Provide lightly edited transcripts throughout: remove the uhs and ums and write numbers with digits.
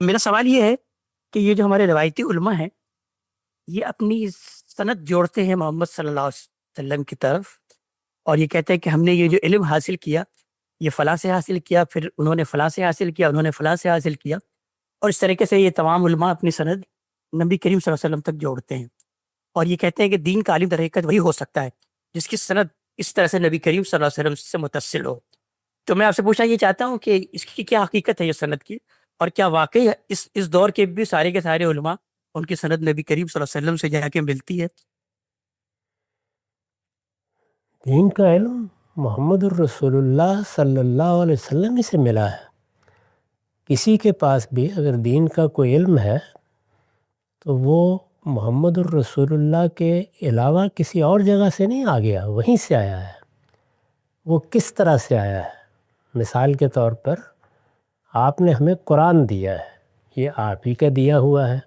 میرا سوال یہ ہے کہ یہ جو ہمارے روایتی علماء ہیں یہ اپنی سند جوڑتے ہیں محمد صلی اللہ علیہ وسلم کی طرف، اور یہ کہتے ہیں کہ ہم نے یہ جو علم حاصل کیا یہ فلاں سے حاصل کیا، پھر انہوں نے فلاں سے حاصل کیا، انہوں نے فلاں سے حاصل کیا، اور اس طریقے سے یہ تمام علماء اپنی سند نبی کریم صلی اللہ علیہ وسلم تک جوڑتے ہیں، اور یہ کہتے ہیں کہ دین کا عالم در حقیقت وہی ہو سکتا ہے جس کی سند اس طرح سے نبی کریم صلی اللہ علیہ وسلم سے متصل ہو۔ تو میں آپ سے پوچھنا یہ چاہتا ہوں کہ اس کی کیا حقیقت ہے یہ سند کی، اور کیا واقعی اس دور کے بھی سارے کے سارے علماء ان کی سند نبی کریم صلی اللہ علیہ وسلم سے جا کے ملتی ہے؟ دین کا علم محمد الرسول اللہ صلی اللہ علیہ وسلم ہی سے ملا ہے۔ کسی کے پاس بھی اگر دین کا کوئی علم ہے تو وہ محمد الرسول اللہ کے علاوہ کسی اور جگہ سے نہیں آ گیا، وہیں سے آیا ہے۔ وہ کس طرح سے آیا ہے؟ مثال کے طور پر آپ نے ہمیں قرآن دیا ہے، یہ آپ ہی کا دیا ہوا ہے۔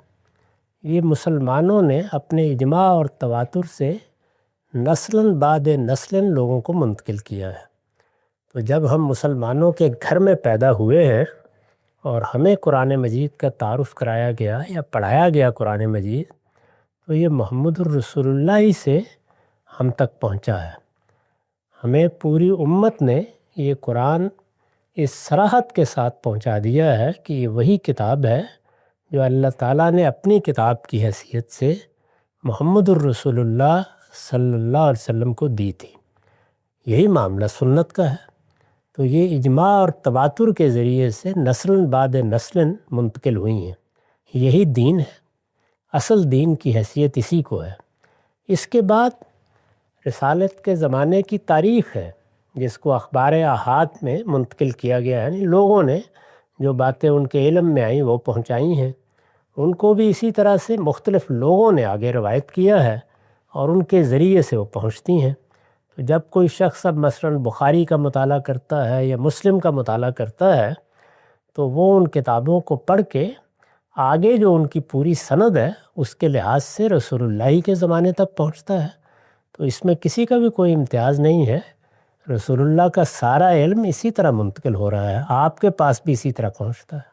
یہ مسلمانوں نے اپنے اجماع اور تواتر سے نسلاً بعد نسلاً لوگوں کو منتقل کیا ہے۔ تو جب ہم مسلمانوں کے گھر میں پیدا ہوئے ہیں اور ہمیں قرآن مجید کا تعارف کرایا گیا یا پڑھایا گیا قرآن مجید، تو یہ محمد الرسول اللہ ہی سے ہم تک پہنچا ہے۔ ہمیں پوری امت نے یہ قرآن اس صراحت کے ساتھ پہنچا دیا ہے کہ یہ وہی کتاب ہے جو اللہ تعالیٰ نے اپنی کتاب کی حیثیت سے محمد الرسول اللہ صلی اللہ علیہ وسلم کو دی تھی۔ یہی معاملہ سنت کا ہے۔ تو یہ اجماع اور تواتر کے ذریعے سے نسل بعد نسل منتقل ہوئی ہیں۔ یہی دین ہے، اصل دین کی حیثیت اسی کو ہے۔ اس کے بعد رسالت کے زمانے کی تاریخ ہے جس کو اخبار احاد میں منتقل کیا گیا ہے، یعنی لوگوں نے جو باتیں ان کے علم میں آئیں وہ پہنچائی ہیں۔ ان کو بھی اسی طرح سے مختلف لوگوں نے آگے روایت کیا ہے اور ان کے ذریعے سے وہ پہنچتی ہیں۔ تو جب کوئی شخص اب مثلاً بخاری کا مطالعہ کرتا ہے یا مسلم کا مطالعہ کرتا ہے تو وہ ان کتابوں کو پڑھ کے آگے جو ان کی پوری سند ہے اس کے لحاظ سے رسول اللہ کے زمانے تک پہنچتا ہے۔ تو اس میں کسی کا بھی کوئی امتیاز نہیں ہے۔ رسول اللہ کا سارا علم اسی طرح منتقل ہو رہا ہے، آپ کے پاس بھی اسی طرح پہنچتا ہے۔